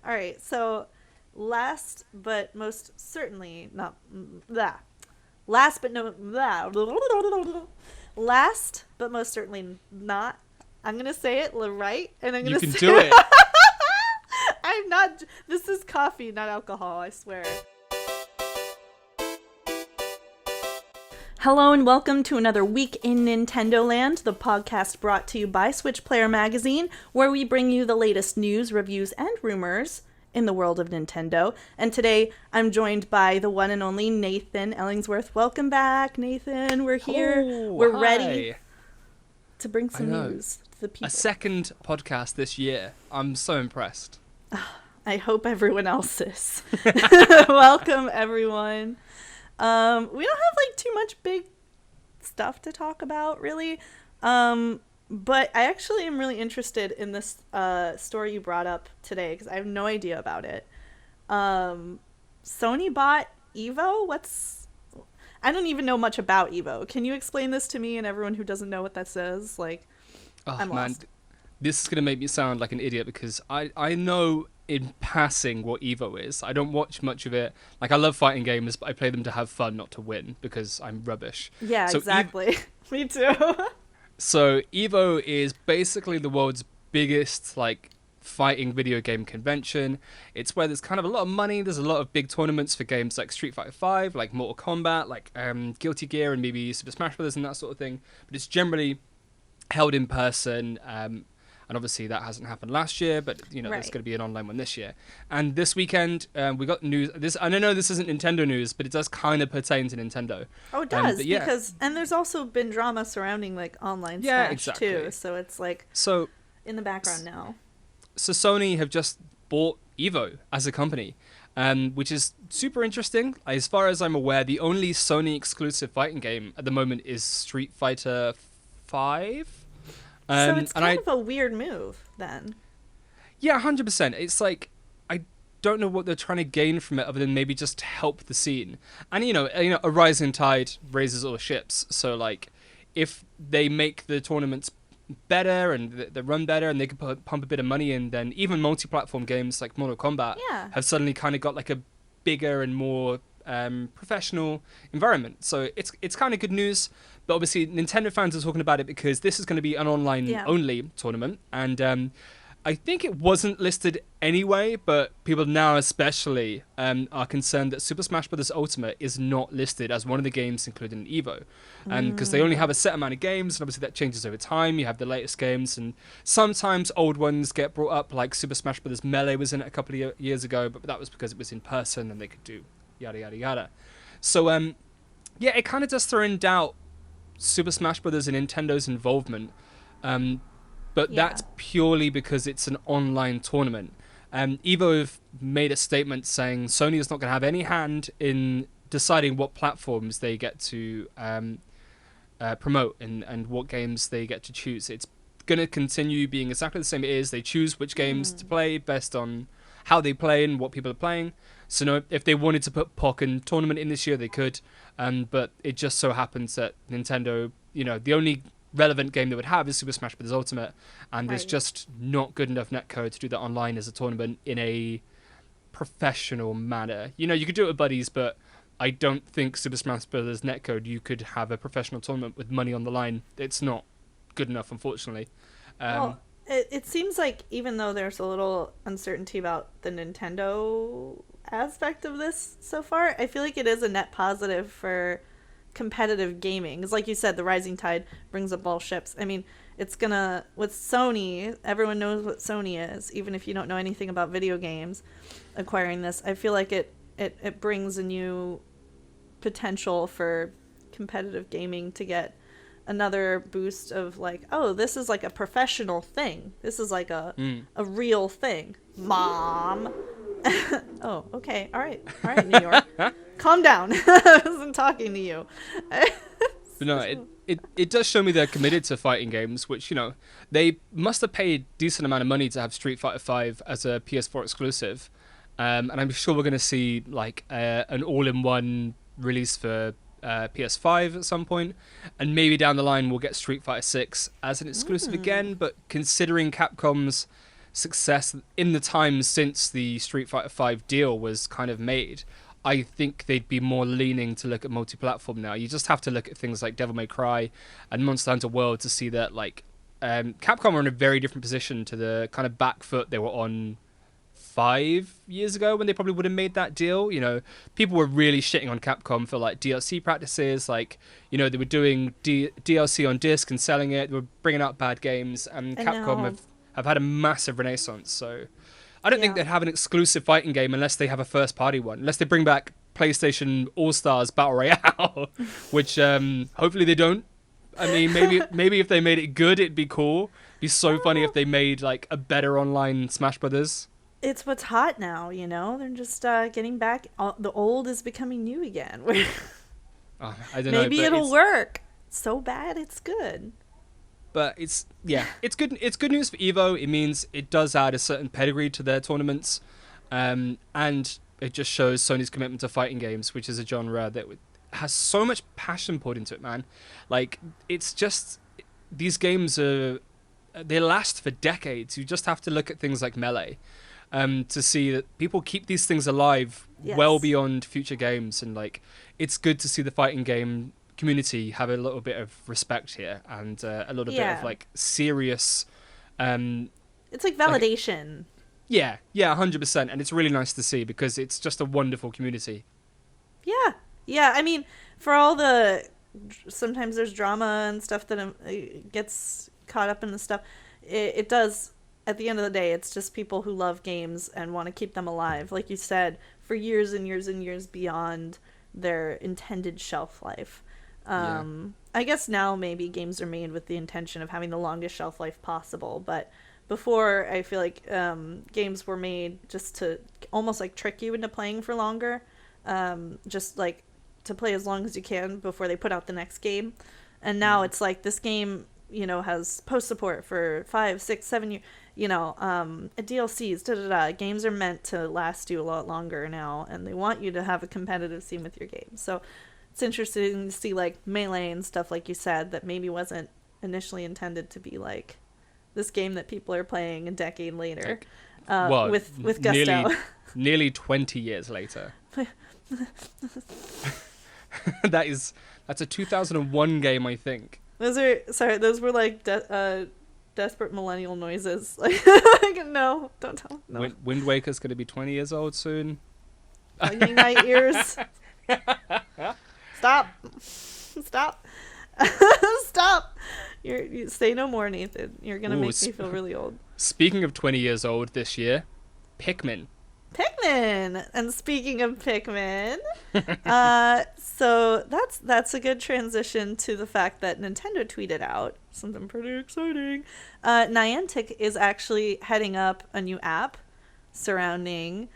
All right. So, last but most certainly not that. Last but no last but most certainly not. I'm gonna say it right, and I'm You gonna can say do it. I'm not. This is coffee, not alcohol. I swear. Hello and welcome to another week in Nintendo Land, the podcast brought to you by Switch Player Magazine, where we bring you the latest news, reviews, and rumors in the world of Nintendo. And today I'm joined by the one and only Nathan Ellingsworth. Welcome back, Nathan. We're here. We're Hi. ready to bring I some know. news to the people. A second podcast this year. I'm so impressed. I hope everyone else is. Welcome, everyone. We don't have like too much big stuff to talk about, really. But I actually am really interested in this story you brought up today because I have no idea about it. Sony bought Evo? I don't even know much about Evo. Can you explain this to me and everyone who doesn't know what that says? Like, Oh I'm man, lost. this is gonna make me sound like an idiot because I know in passing what Evo is. I don't watch much of it. Like I love fighting games, but I play them to have fun, not to win because I'm rubbish. Yeah, So exactly. Me too. So Evo is basically the world's biggest like fighting video game convention. It's where there's kind of a lot of money. There's a lot of big tournaments for games like Street Fighter 5, like Mortal Kombat, like Guilty Gear, and maybe Super Smash Bros. And that sort of thing. But it's generally held in person. And obviously that hasn't happened last year, but you know there's Right. going to be an online one this year. And this weekend we got news. This I don't know this isn't Nintendo news, but it does kind of pertain to Nintendo. Oh, it does, but yeah. because and there's also been drama surrounding like online Yeah, Smash exactly. too, so it's like So in the background now. so Sony have just bought Evo as a company, which is super interesting. As far as I'm aware, the only Sony exclusive fighting game at the moment is Street Fighter 5. So it's and kind of a weird move then. Yeah, 100%. It's like I don't know what they're trying to gain from it other than maybe just help the scene. And you know, a rising tide raises all ships. So like, if they make the tournaments better and they run better and they can pump a bit of money in, then even multi-platform games like Mortal Kombat Yeah. have suddenly kind of got like a bigger and more professional environment. So it's kind of good news. But obviously, Nintendo fans are talking about it because this is going to be an online-only tournament. And I think it wasn't listed anyway, but people now especially are concerned that Super Smash Bros. Ultimate is not listed as one of the games included in Evo. Because they only have a set amount of games, and obviously that changes over time. You have the latest games, and sometimes old ones get brought up, like Super Smash Bros. Melee was in it a couple of years ago, but that was because it was in person and they could do yada, yada, yada. So, yeah, it kind of does throw in doubt Super Smash Bros. And Nintendo's involvement, but that's purely because it's an online tournament. Evo have made a statement saying Sony is not going to have any hand in deciding what platforms they get to promote and what games they get to choose. It's going to continue being exactly the same it is. They choose which games to play based on how they play and what people are playing. So no, if they wanted to put Pokken Tournament in this year, they could. But it just so happens that Nintendo, the only relevant game they would have is Super Smash Bros. Ultimate, and there's just not good enough netcode to do that online as a tournament in a professional manner. You could do it with buddies, but I don't think Super Smash Bros. Netcode you could have a professional tournament with money on the line. It's not good enough, unfortunately. Well, it seems like even though there's a little uncertainty about the Nintendo aspect of this so far, I feel like it is a net positive for competitive gaming. Because like you said, the rising tide brings up all ships. I mean, it's gonna, with Sony, everyone knows what Sony is, even if you don't know anything about video games, acquiring this. I feel like it brings a new potential for competitive gaming to get another boost of like, oh, this is like a professional thing. This is like a real thing. Mom. Oh, okay. All right, New York. Calm down. I wasn't talking to you. But no, it does show me they're committed to fighting games, which, they must have paid a decent amount of money to have Street Fighter 5 as a PS4 exclusive. And I'm sure we're going to see like an all-in-one release for PS5 at some point, and maybe down the line we'll get Street Fighter 6 as an exclusive again. But considering Capcom's success in the time since the Street Fighter V deal was kind of made, I think they'd be more leaning to look at multi-platform now. You just have to look at things like Devil May Cry and Monster Hunter World to see that, like, Capcom are in a very different position to the kind of back foot they were on 5 years ago when they probably would have made that deal. You know, people were really shitting on Capcom for like DLC practices, like, you know, they were doing DLC on disc and selling it, they were bringing out bad games, and Capcom have had a massive renaissance. So I don't think they'd have an exclusive fighting game unless they have a first party one, unless they bring back PlayStation All-Stars Battle Royale, which hopefully they don't. I mean, maybe if they made it good, it'd be cool. It'd be so funny if they made like a better online Smash Brothers. It's what's hot now, you know? They're just getting back. The old is becoming new again. I don't know. Maybe it'll work. So bad, it's good. But it's good. It's good news for Evo. It means it does add a certain pedigree to their tournaments, and it just shows Sony's commitment to fighting games, which is a genre that has so much passion poured into it, man. Like, it's just, these games they last for decades. You just have to look at things like Melee to see that people keep these things alive well beyond future games. And like, it's good to see the fighting game community have a little bit of respect here and a little bit of like serious it's like validation. Like, 100%. And it's really nice to see because it's just a wonderful community. Yeah, I mean, for all the, sometimes there's drama and stuff that gets caught up in the stuff, it does, at the end of the day, it's just people who love games and want to keep them alive, like you said, for years and years and years beyond their intended shelf life. I guess now maybe games are made with the intention of having the longest shelf life possible, but before, I feel like games were made just to almost like trick you into playing for longer, just like to play as long as you can before they put out the next game. And now it's like this game, you know, has post support for 5, 6, 7 years, you know, DLCs, games are meant to last you a lot longer now, and they want you to have a competitive scene with your game. So it's interesting to see like Melee and stuff, like you said, that maybe wasn't initially intended to be like this game that people are playing a decade later, with gusto. Nearly 20 years later. That's a 2001 game, I think. Those were like desperate millennial noises. Like, no, don't tell. No. Wind Waker's going to be 20 years old soon. Plugging my ears. Stop. Stop. You say no more, Nathan. You're going to make me feel really old. Speaking of 20 years old this year, Pikmin. And speaking of Pikmin, so that's a good transition to the fact that Nintendo tweeted out something pretty exciting. Niantic is actually heading up a new app surrounding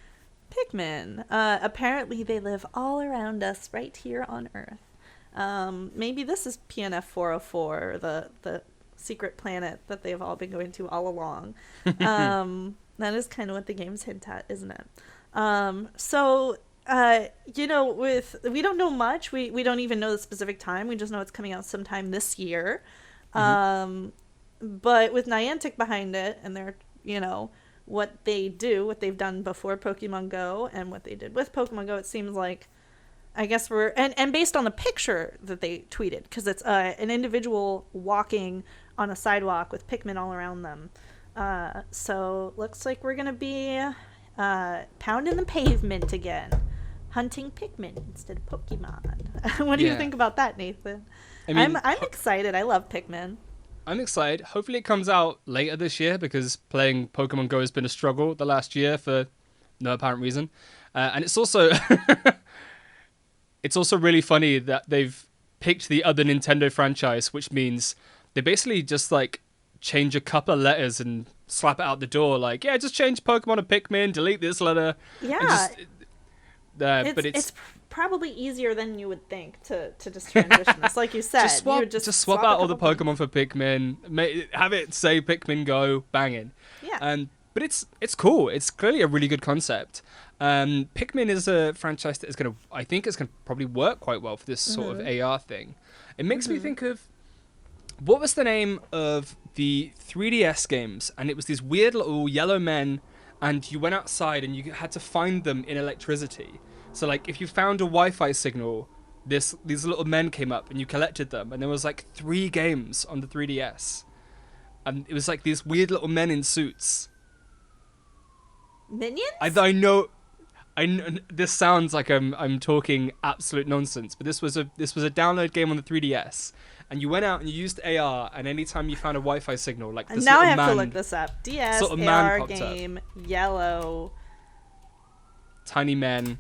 Pikmin. Apparently they live all around us right here on Earth. Maybe this is PNF 404, the secret planet that they've all been going to all along. That is kind of what the game's hint at, isn't it? You know, we don't know much. We don't even know the specific time. We just know it's coming out sometime this year. But with Niantic behind it, and they're, you know, what they've done before Pokemon Go, and what they did with Pokemon Go, it seems like, I guess and based on the picture that they tweeted, because it's an individual walking on a sidewalk with Pikmin all around them. So looks like we're gonna be pounding the pavement again, hunting Pikmin instead of Pokemon. What do you think about that, Nathan? I mean, I'm excited. I love Pikmin. I'm excited. Hopefully it comes out later this year, because playing Pokemon Go has been a struggle the last year for no apparent reason. And it's also really funny that they've picked the other Nintendo franchise, which means they basically just like change a couple of letters and slap it out the door, like, yeah, just change Pokemon to Pikmin, delete this letter. Yeah. But it's probably easier than you would think to just transition this. Like you said, just swap out all the Pokemon for Pikmin, have it say Pikmin Go, banging. Yeah. But it's cool. It's clearly a really good concept. Pikmin is a franchise that I think it's gonna probably work quite well for this sort of AR thing. It makes me think of what was the name of the 3DS games? And it was these weird little yellow men, and you went outside and you had to find them in electricity. So like if you found a Wi-Fi signal, these little men came up and you collected them, and there was like 3 games on the 3DS, and it was like these weird little men in suits. Minions? I know. This sounds like I'm talking absolute nonsense, but this was a download game on the 3DS, and you went out and you used AR, and anytime you found a Wi-Fi signal, like this now little I have man, to look this up. DS sort of AR man game, yellow tiny men.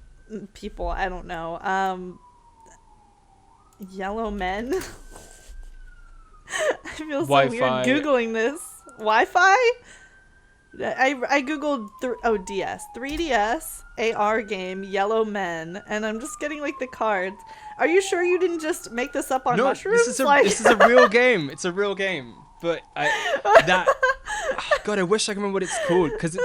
people. I don't know. Yellow men. I feel so Wi-Fi. weird googling this. Wi-Fi. I googled DS 3DS AR game yellow men, and I'm just getting like the cards. Are you sure you didn't just make this up on mushrooms? This is a real game. It's a real game. But God, I wish I could remember what it's called, because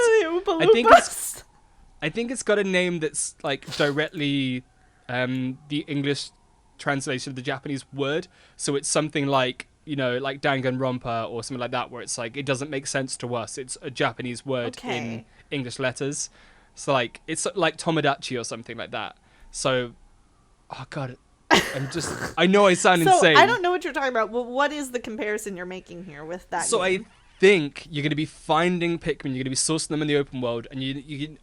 I think it's got a name that's like directly the English translation of the Japanese word. So it's something like, you know, like Danganronpa or something like that, where it's like it doesn't make sense to us. It's a Japanese word in English letters. So like it's like Tomodachi or something like that. So, oh God, I know I sound insane. I don't know what you're talking about. Well, what is the comparison you're making here with that game? I think you're going to be finding Pikmin, you're going to be sourcing them in the open world, and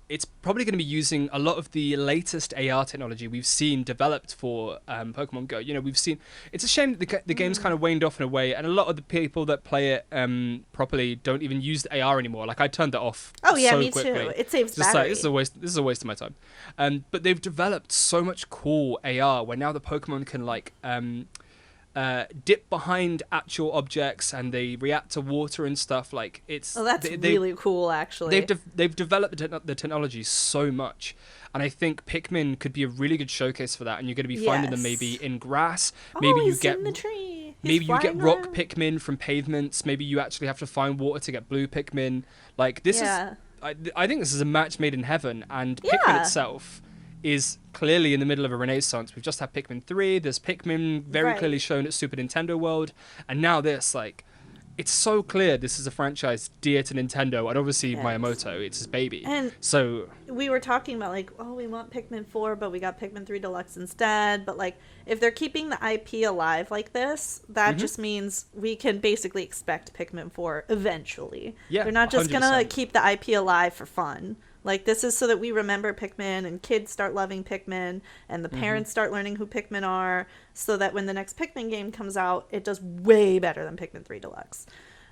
it's probably going to be using a lot of the latest AR technology we've seen developed for Pokemon Go. You know, we've seen, it's a shame that the game's kind of waned off in a way, and a lot of the people that play it properly don't even use the AR anymore. Like, I turned it off me quickly. too. It saves just battery. Like, this is a waste of my time. But they've developed so much cool AR where now the Pokemon can like dip behind actual objects, and they react to water and stuff. Like that's really cool. Actually, they've developed the technology so much, and I think Pikmin could be a really good showcase for that. And you're going to be finding them maybe in grass. Maybe you get in the tree. Maybe you get rock Pikmin from pavements. Maybe you actually have to find water to get blue Pikmin. Like this is, I think this is a match made in heaven. And Pikmin itself is clearly in the middle of a renaissance. We've just had Pikmin 3. There's Pikmin very clearly shown at Super Nintendo World. And now this, like, it's so clear this is a franchise dear to Nintendo. And obviously Miyamoto, it's his baby. And so we were talking about, like, oh, we want Pikmin 4, but we got Pikmin 3 Deluxe instead. But, like, if they're keeping the IP alive like this, that just means we can basically expect Pikmin 4 eventually. Yeah, they're not just going to keep the IP alive for fun. Like, this is so that we remember Pikmin, and kids start loving Pikmin, and the parents start learning who Pikmin are, so that when the next Pikmin game comes out, it does way better than Pikmin 3 Deluxe.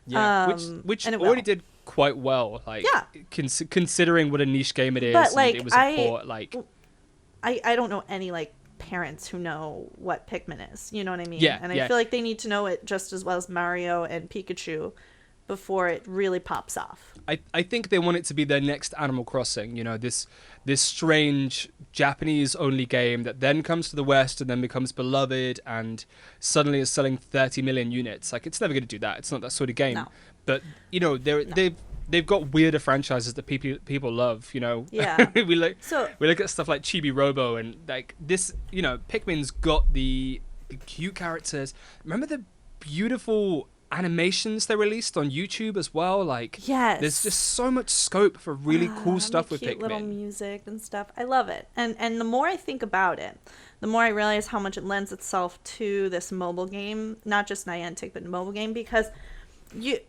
Yeah, which already did quite well. Like, considering what a niche game it is, but, like, and it was a port. Like, I don't know any, like, parents who know what Pikmin is. You know what I mean? Yeah, and I feel like they need to know it just as well as Mario and Pikachu before it really pops off. I think they want it to be their next Animal Crossing, you know, this strange Japanese-only game that then comes to the West and then becomes beloved and suddenly is selling 30 million units. Like, it's never going to do that. It's not that sort of game. No. But, you know, they've got weirder franchises that people love, you know. Yeah. we look at stuff like Chibi Robo, and like this, you know, Pikmin's got the cute characters. Remember the beautiful animations they released on YouTube as well? Like, there's just so much scope for really cool stuff with Pikmin. Little music and stuff. I love it. And the more I think about it, the more I realize how much it lends itself to this mobile game, not just Niantic, but mobile game, because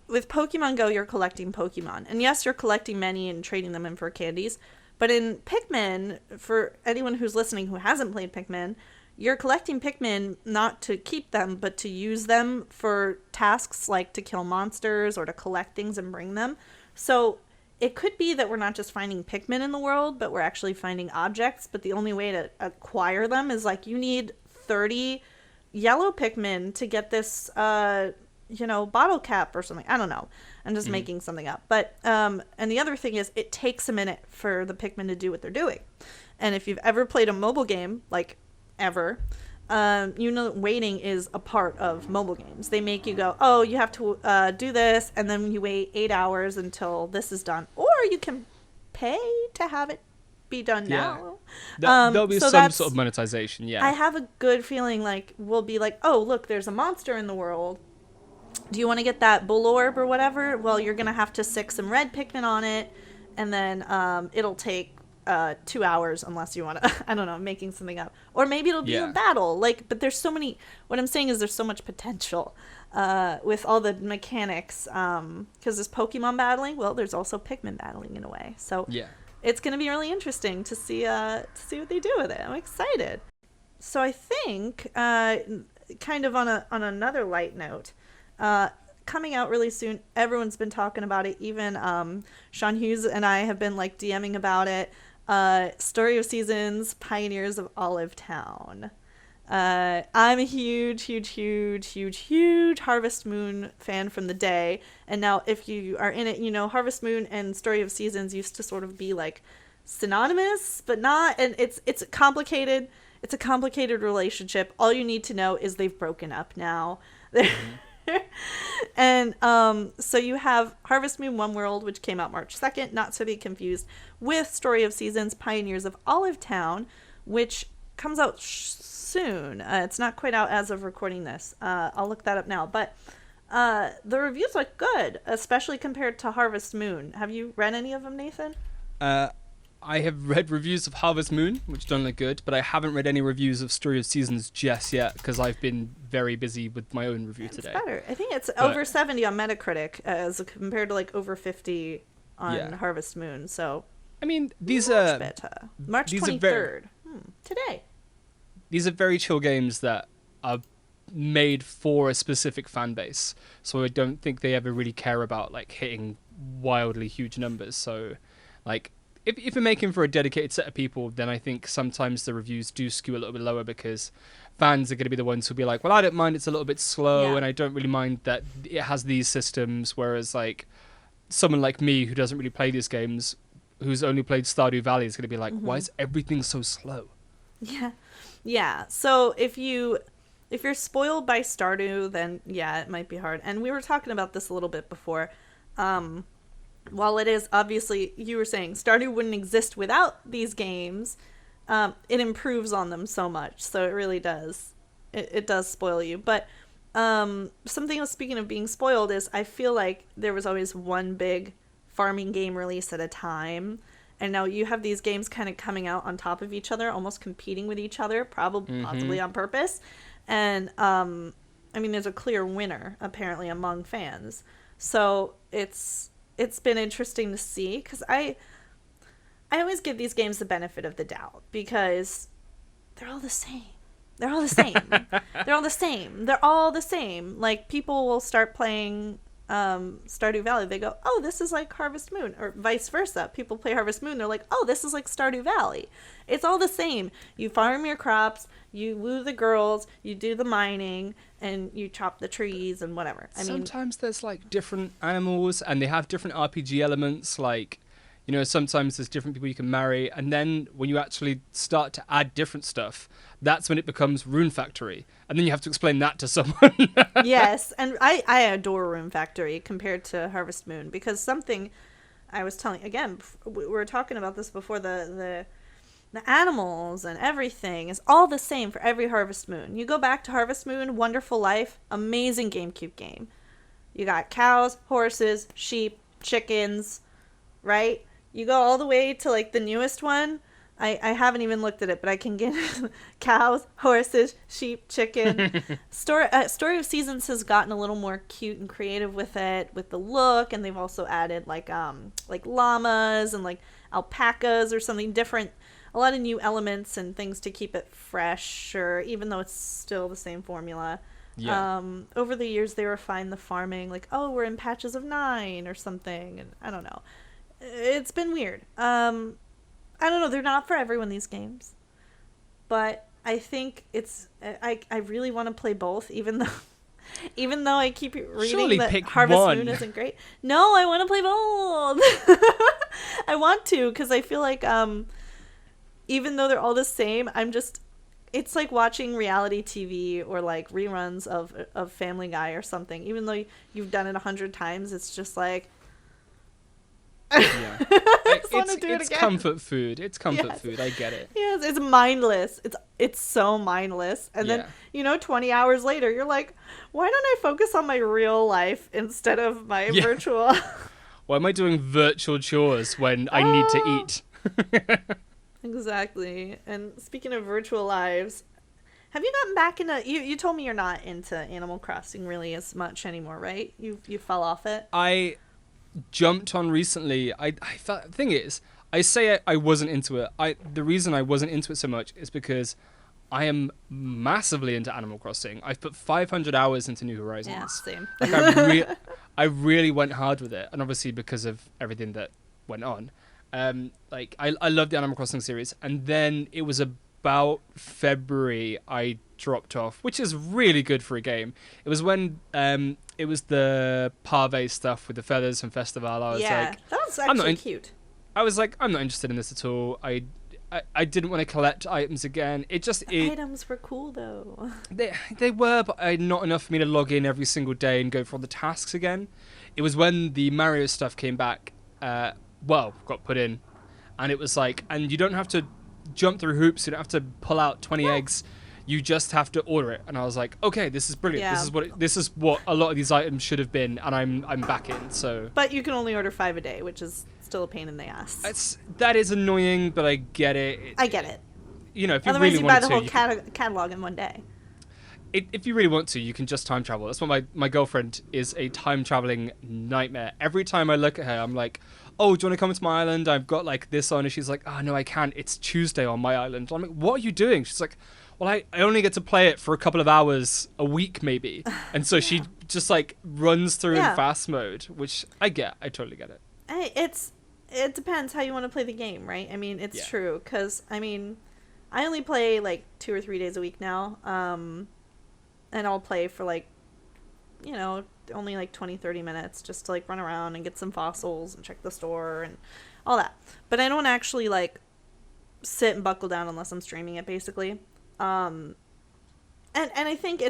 with Pokemon Go, you're collecting Pokemon. And yes, you're collecting many and trading them in for candies. But in Pikmin, for anyone who's listening who hasn't played Pikmin, you're collecting Pikmin not to keep them, but to use them for tasks like to kill monsters or to collect things and bring them. So it could be that we're not just finding Pikmin in the world, but we're actually finding objects. But the only way to acquire them is, like, you need 30 yellow Pikmin to get this, bottle cap or something. I don't know. I'm just making something up. But and the other thing is, it takes a minute for the Pikmin to do what they're doing. And if you've ever played a mobile game, like, ever, you know that waiting is a part of mobile games. They make you go, oh, you have to do this, and then you wait 8 hours until this is done, or you can pay to have it be done now. There'll be some sort of monetization. I have a good feeling, like, we'll be like, oh, look, there's a monster in the world, do you want to get that bull orb or whatever? Well, you're gonna have to stick some red Pikmin on it, and then it'll take 2 hours unless you want to. I don't know, I'm making something up, or maybe it'll be a Yeah. battle. Like, but there's so many. What I'm saying is there's so much potential with all the mechanics. Because there's Pokemon battling. Well, there's also Pikmin battling in a way. So Yeah. it's gonna be really interesting to see what they do with it. I'm excited. So I think kind of on another light note. Coming out really soon. Everyone's been talking about it. Even Sean Hughes and I have been like DMing about it. Story of Seasons, Pioneers of Olive Town. I'm a huge Harvest Moon fan from the day. And now if you are in it, you know, Harvest Moon and Story of Seasons used to sort of be like synonymous, but not. And it's complicated. It's a complicated relationship. All you need to know is they've broken up now. Mm-hmm. And so you have Harvest Moon One World, which came out March 2nd, not to be confused with Story of Seasons, Pioneers of Olive Town, which comes out soon. It's not quite out as of recording this. I'll look that up now. But the reviews look good, especially compared to Harvest Moon. Have you read any of them, Nathan? I have read reviews of Harvest Moon, which don't look good, but I haven't read any reviews of Story of Seasons just yet because I've been very busy with my own review today. It's better. I think it's over 70 on Metacritic as compared to like over 50 on Harvest Moon. So I mean, these are better. March these 23rd. Today. These are very chill games that are made for a specific fan base. So I don't think they ever really care about like hitting wildly huge numbers. So like if you're making for a dedicated set of people, then I think sometimes the reviews do skew a little bit lower because fans are going to be the ones who'll be like, well, I don't mind it's a little bit slow and I don't really mind that it has these systems. Whereas like someone like me who doesn't really play these games, who's only played Stardew Valley, is going to be like, why is everything so slow? Yeah. So if you're spoiled by Stardew, then yeah, it might be hard. And we were talking about this a little bit before. While it is obviously, you were saying Stardew wouldn't exist without these games, it improves on them so much. So it really does. It does spoil you. But something else, speaking of being spoiled, is I feel like there was always one big farming game release at a time. And now you have these games kind of coming out on top of each other, almost competing with each other, possibly on purpose. And I mean, there's a clear winner apparently among fans. So it's been interesting to see because I always give these games the benefit of the doubt because they're all the same. They're all the same. Like people will start playing Stardew Valley. They go, oh, this is like Harvest Moon, or vice versa. People play Harvest Moon. They're like, oh, this is like Stardew Valley. It's all the same. You farm your crops, you woo the girls, you do the mining, and you chop the trees and whatever. Sometimes there's like different animals and they have different RPG elements. Like, you know, sometimes there's different people you can marry. And then when you actually start to add different stuff, that's when it becomes Rune Factory. And then you have to explain that to someone. Yes. And I adore Rune Factory compared to Harvest Moon because something I was telling, again, we were talking about this before, the animals and everything is all the same for every Harvest Moon. You go back to Harvest Moon, Wonderful Life, amazing GameCube game. You got cows, horses, sheep, chickens, right? You go all the way to like the newest one. I haven't even looked at it, but I can get cows, horses, sheep, chicken. Story of Seasons has gotten a little more cute and creative with it, with the look, and they've also added like llamas and like alpacas or something different. A lot of new elements and things to keep it fresh, or even though it's still the same formula. Yeah. Over the years, they refined the farming, like, oh, we're in patches of 9 or something, and I don't know. It's been weird. I don't know. They're not for everyone, these games, but I think I really want to play both, even though I keep reading that Harvest Moon isn't great. No, I want to play both. I want to because I feel like even though they're all the same, it's like watching reality TV or like reruns of Family Guy or something. Even though you've done it 100 times, it's just like, Yeah. I just want to do it It's again. comfort food. It's comfort Yes. food. I get it. Yes, it's mindless. It's so mindless. And then, 20 hours later, you're like, why don't I focus on my real life instead of my virtual? Why am I doing virtual chores when I need to eat? Exactly. And speaking of virtual lives, have you gotten back into... You told me you're not into Animal Crossing really as much anymore, right? You fell off it? I jumped on recently. I felt... Thing is, I say I wasn't into it. The reason I wasn't into it so much is because I am massively into Animal Crossing. I've put 500 hours into New Horizons. Yeah, same. Like I really went hard with it, and obviously because of everything that went on. Like I love the Animal Crossing series, and then it was about February I dropped off, which is really good for a game. It was when it was the Parve stuff with the feathers and Festival. I was like, that was actually cute. I was like, I'm not interested in this at all. I didn't want to collect items again. Items were cool though. They were, but not enough for me to log in every single day and go for all the tasks again. It was when the Mario stuff came back, got put in, and it was like, and you don't have to jump through hoops, you don't have to pull out 20 eggs, you just have to order it. And I was like, okay, this is brilliant. Yeah. This is what a lot of these items should have been, and I'm back in. So, but you can only order 5 a day, which is still a pain in the ass. That is annoying, but I get it. I get it. You know, if you otherwise really you want buy to, the whole catalog in one day. If you really want to, you can just time travel. That's what my girlfriend is, a time traveling nightmare. Every time I look at her, I'm like, oh, do you want to come to my island? I've got like this on. And she's like, oh, no, I can't. It's Tuesday on my island. I'm like, what are you doing? She's like, well, I only get to play it for a couple of hours a week, maybe. And so she just like runs through in fast mode, which I get. I totally get it. It depends how you want to play the game, right? I mean, it's true. Because, I mean, I only play like 2 or 3 days a week now. And I'll play for like, only like 20, 30 minutes just to like run around and get some fossils and check the store and all that. But I don't actually like sit and buckle down unless I'm streaming it, basically. And I think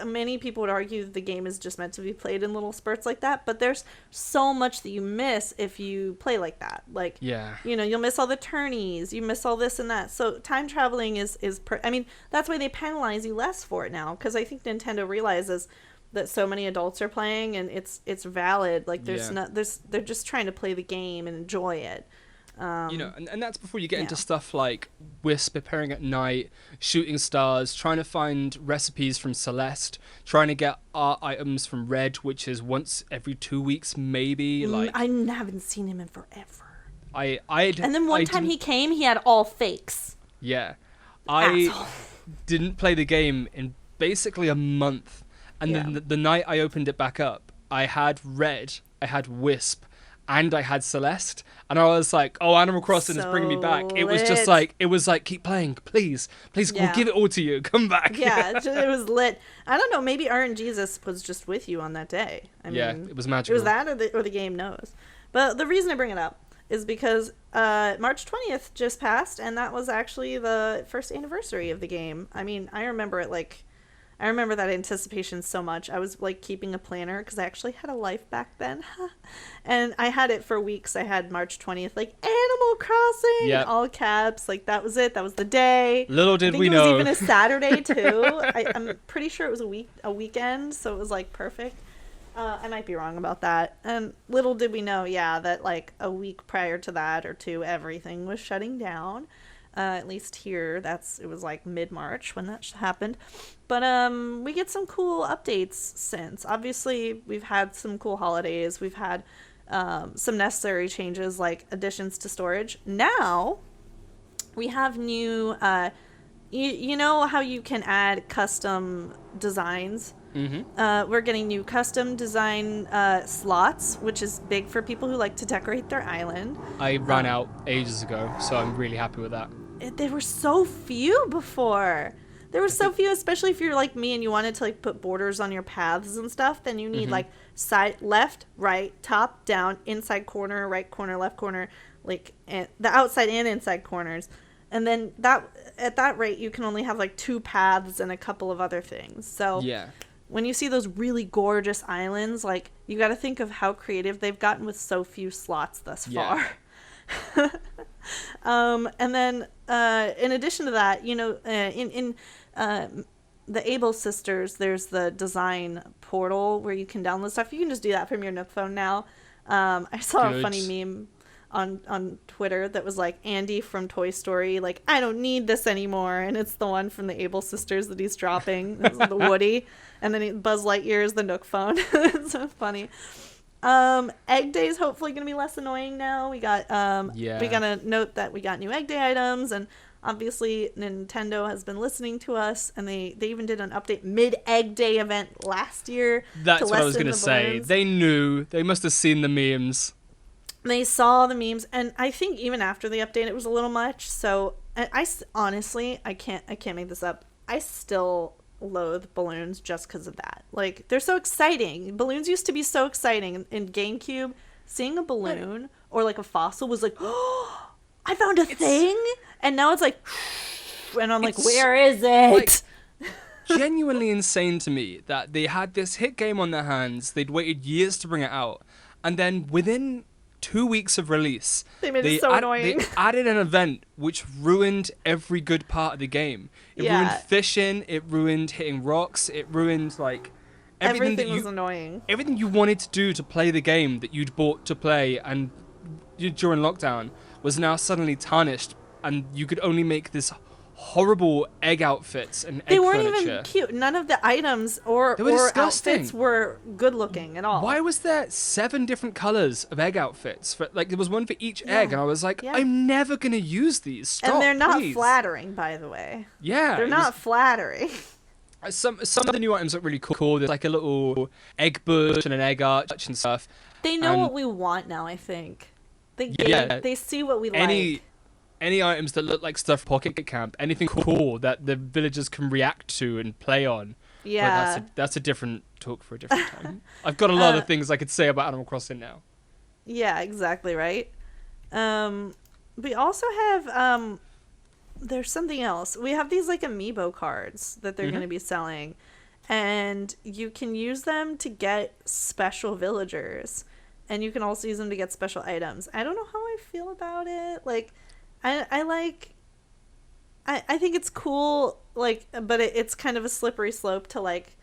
many people would argue the game is just meant to be played in little spurts like that, but there's so much that you miss if you play like that. Like, you'll miss all the tourneys, you miss all this and that. So time traveling I mean, that's why they penalize you less for it now, because I think Nintendo realizes that so many adults are playing, and it's valid. Like, they're just trying to play the game and enjoy it. And that's before you get into stuff like Wisp appearing at night, shooting stars, trying to find recipes from Celeste, trying to get art items from Red, which is once every 2 weeks, maybe. Like, I haven't seen him in forever. And then one time he came, he had all fakes. Yeah. Asshole. I didn't play the game in basically a month. And then the night I opened it back up, I had Red, I had Wisp, and I had Celeste, and I was like, oh, Animal Crossing is bringing me back. It was just like, keep playing, please, we'll give it all to you, come back. Yeah, it was lit. I don't know, maybe RNGesus was just with you on that day. I mean, it was magical. It was that, or the game knows. But the reason I bring it up is because March 20th just passed, and that was actually the first anniversary of the game. I mean, I remember that anticipation so much. I was like keeping a planner because I actually had a life back then. And I had it for weeks. I had March 20th, like Animal Crossing, all caps. Like, that was it. That was the day. Little did we know. It was even a Saturday too. I'm pretty sure it was a weekend. So it was like perfect. I might be wrong about that. And little did we know, that like a week prior to that or two, everything was shutting down. At least here, it was like mid-March when that happened. But we get some cool updates since. Obviously, we've had some cool holidays. We've had some necessary changes like additions to storage. Now, we have new... you know how you can add custom designs? Mm-hmm. We're getting new custom design slots, which is big for people who like to decorate their island. I ran out ages ago, so I'm really happy with that. There were so few before. There were so few, especially if you're like me and you wanted to like put borders on your paths and stuff. Then you need like side, left, right, top, down, inside corner, right corner, left corner, like the outside and inside corners. And then at that rate, you can only have like 2 paths and a couple of other things. So when you see those really gorgeous islands, like, you got to think of how creative they've gotten with so few slots thus far. And then in addition to that, you know, in the Able Sisters, there's the design portal where you can download stuff. You can just do that from your Nook phone now. I saw a funny meme on Twitter that was like Andy from Toy Story, like, I don't need this anymore, and it's the one from the Able Sisters that he's dropping, the Woody, and then Buzz Lightyear is the Nook phone. It's so funny. Egg Day is hopefully going to be less annoying now. We got we got to note that we got new Egg Day items, and obviously Nintendo has been listening to us, and they even did an update mid-Egg Day event last year. That's what I was going to say. They knew. They must have seen the memes. They saw the memes, and I think even after the update, it was a little much. So I honestly, I can't make this up. I still loathe balloons just because of that. Like, they're so exciting. Balloons used to be so exciting. In GameCube, seeing a balloon or like a fossil was like, oh, I found a thing. And now it's like, and I'm like, where is it? Like, genuinely insane to me that they had this hit game on their hands. They'd waited years to bring it out, and then within 2 weeks of release, they made it so annoying. They added an event which ruined every good part of the game. It ruined fishing. It ruined hitting rocks. It ruined like everything was annoying. Everything you wanted to do to play the game that you'd bought to play and during lockdown was now suddenly tarnished, and you could only make this horrible egg outfits and egg furniture. They weren't even cute. None of the items or outfits were good looking at all. Why was there 7 different colors of egg outfits? Like, there was one for each egg, and I was like, I'm never gonna use these. Stop, and they're not please. flattering, by the way. Yeah, they're not flattering. Some of the new items look really cool. There's like a little egg bush and an egg arch and stuff. They know what we want now, I think. They see what we like. Any items that look like stuff from Pocket Camp, anything cool that the villagers can react to and play on. Yeah. But that's a different talk for a different time. I've got a lot of things I could say about Animal Crossing now. Yeah, exactly right. We also have there's something else. We have these like Amiibo cards that they're going to be selling, and you can use them to get special villagers, and you can also use them to get special items. I don't know how I feel about it. Like, I think it's cool, like, but it's kind of a slippery slope to like,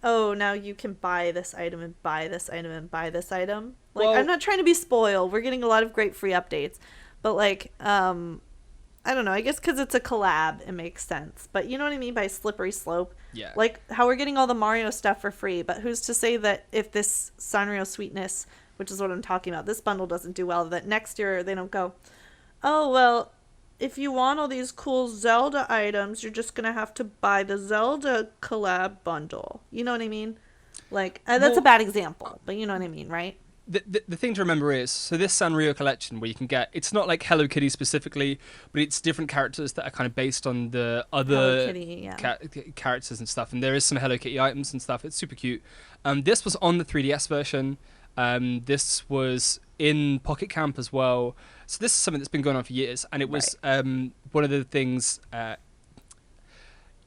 oh, now you can buy this item and buy this item and buy this item. Like, I'm not trying to be spoiled. We're getting a lot of great free updates, but like, I don't know. I guess because it's a collab, it makes sense. But you know what I mean by slippery slope? Yeah. Like how we're getting all the Mario stuff for free, but who's to say that if this Sanrio Sweetness, which is what I'm talking about, this bundle doesn't do well, that next year they don't go, oh, well, if you want all these cool Zelda items, you're just going to have to buy the Zelda collab bundle. You know what I mean? Like, that's a bad example, but you know what I mean, right? The thing to remember is, so this Sanrio collection where you can get, it's not like Hello Kitty specifically, but it's different characters that are kind of based on the other characters and stuff. And there is some Hello Kitty items and stuff. It's super cute. This was on the 3DS version. This was in Pocket Camp as well. So this is something that's been going on for years, and it was one of the things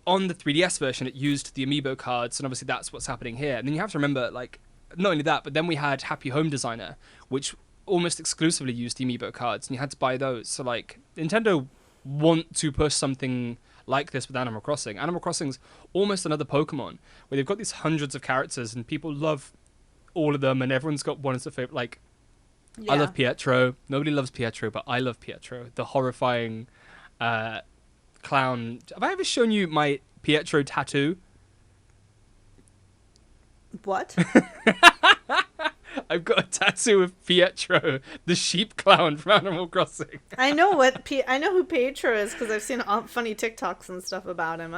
on the 3DS version. It used the Amiibo cards, and obviously that's what's happening here. And then you have to remember, like, not only that, but then we had Happy Home Designer, which almost exclusively used the Amiibo cards, and you had to buy those. So like, Nintendo want to push something like this with Animal Crossing. Animal Crossing's almost another Pokemon, where they've got these hundreds of characters, and people love all of them, and everyone's got one as a favorite. Like, I love Pietro. Nobody loves Pietro, but I love Pietro, the horrifying clown. Have I ever shown you my Pietro tattoo? What? I've got a tattoo of Pietro, the sheep clown from Animal Crossing. I know who Pietro is because I've seen funny TikToks and stuff about him.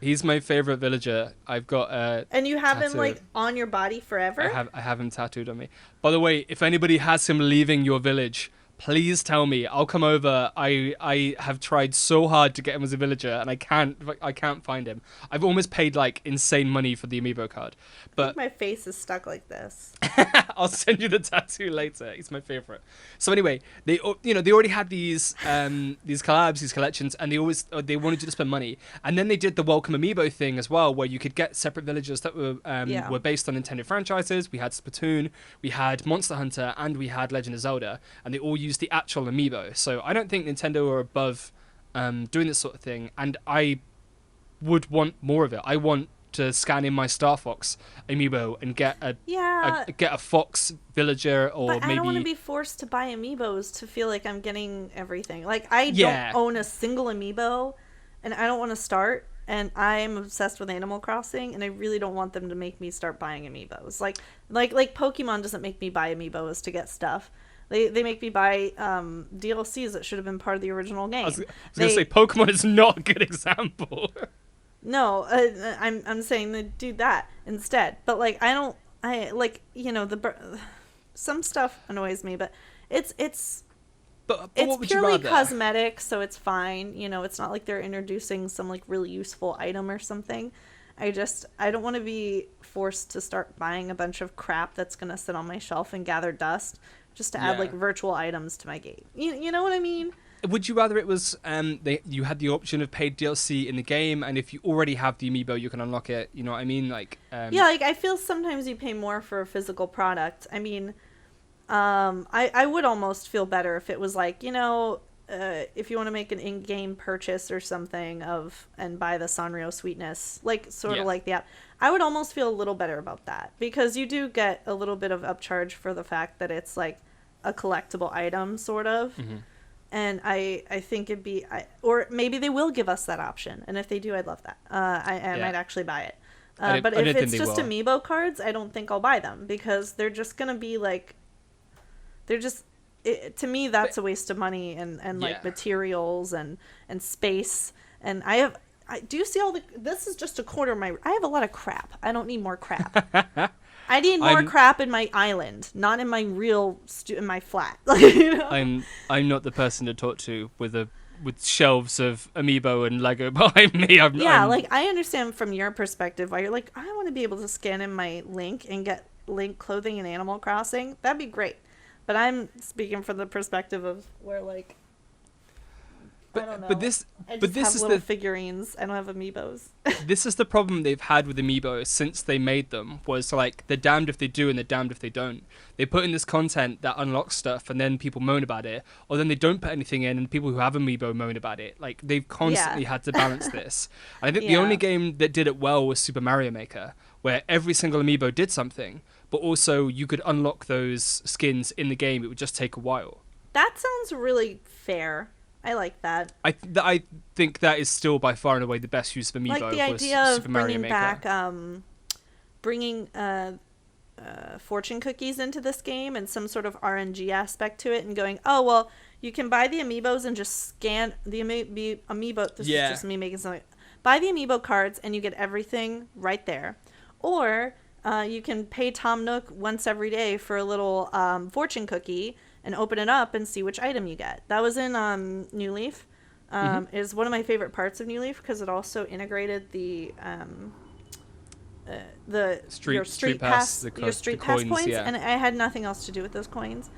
He's my favorite villager. I've got and you have him like on your body forever? I have him tattooed on me. By the way, if anybody has him leaving your village, Please tell me. I'll come over. I have tried so hard to get him as a villager, and I can't find him. I've almost paid like insane money for the amiibo card, I think but my face is stuck like this. I'll send you the tattoo later. It's my favorite. So anyway, they they already had these collabs, these collections, and they wanted you to spend money. And then they did the welcome amiibo thing as well, where you could get separate villagers that were based on Nintendo franchises. We had Splatoon, we had Monster Hunter, and we had Legend of Zelda, and they all used the actual amiibo. So I don't think Nintendo are above doing this sort of thing, and I would want more of it. I want to scan in my Star Fox amiibo and get a fox villager, or but maybe I don't want to be forced to buy amiibos to feel like I'm getting everything. Like I don't own a single amiibo, and I don't want to start. And I'm obsessed with Animal Crossing, and I really don't want them to make me start buying amiibos. Like Pokemon doesn't make me buy amiibos to get stuff. They make me buy DLCs that should have been part of the original game. I was gonna say Pokemon is not a good example. No, I'm saying they do that instead. But like some stuff annoys me, but it's but it's what would you purely rather? cosmetic, so it's fine. It's not like they're introducing some like really useful item or something. I don't want to be forced to start buying a bunch of crap that's gonna sit on my shelf and gather dust just to add like virtual items to my game. You know what I mean? Would you rather it was you had the option of paid DLC in the game, and if you already have the amiibo, you can unlock it? You know what I mean? Like yeah, like I feel sometimes you pay more for a physical product. I mean, I would almost feel better if it was like, if you want to make an in-game purchase or something and buy the Sanrio Sweetness, like sort of like the app, I would almost feel a little better about that, because you do get a little bit of upcharge for the fact that it's like a collectible item, sort of. Mm-hmm. And I think it'd be, or maybe they will give us that option. And if they do, I'd love that. I might actually buy it. But if it's just Amiibo cards, I don't think I'll buy them, because they're just going to be like, to me, that's a waste of money and like materials and space. And do you see this is just a quarter of I have a lot of crap. I don't need more crap. I need more crap in my island, not in my in my flat. I'm not the person to talk to with shelves of Amiibo and Lego behind me. Like I understand from your perspective why you're like, I want to be able to scan in my Link and get Link clothing in Animal Crossing. That'd be great. But I'm speaking from the perspective of where like, I don't know. But this have little figurines. I don't have amiibos. This is the problem they've had with amiibo since they made them. Was like they're damned if they do and they're damned if they don't. They put in this content that unlocks stuff, and then people moan about it, or then they don't put anything in, and people who have amiibo moan about it. Like they've constantly had to balance this. And I think the only game that did it well was Super Mario Maker, where every single amiibo did something, but also you could unlock those skins in the game. It would just take a while. That sounds really fair. I like that. I think that is still by far and away the best use of Amiibo. Like the idea of bringing fortune cookies into this game and some sort of RNG aspect to it, and going, oh, well, you can buy the Amiibos and just scan the Amiibo. This is just me making something. Buy the Amiibo cards and you get everything right there. Or you can pay Tom Nook once every day for a little fortune cookie and open it up and see which item you get. That was in New Leaf. Is one of my favorite parts of New Leaf, because it also integrated your street pass points, and I had nothing else to do with those coins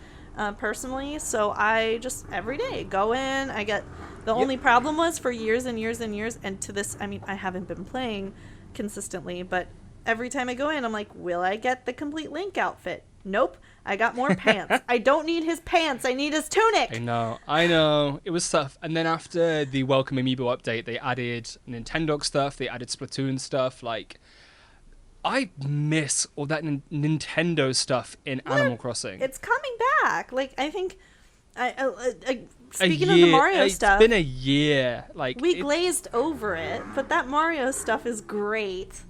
personally. So I just every day go in. I get the only problem was for years and years and years, and to this, I mean, I haven't been playing consistently, but every time I go in, I'm like, will I get the complete Link outfit? Nope. I got more pants. I don't need his pants. I need his tunic. I know. It was tough. And then after the Welcome Amiibo update, they added Nintendo stuff. They added Splatoon stuff. Like, I miss all that Nintendo stuff in Animal Crossing. It's coming back. Like, I think... speaking of the Mario stuff... It's been a year. Like we glazed over it, but that Mario stuff is great.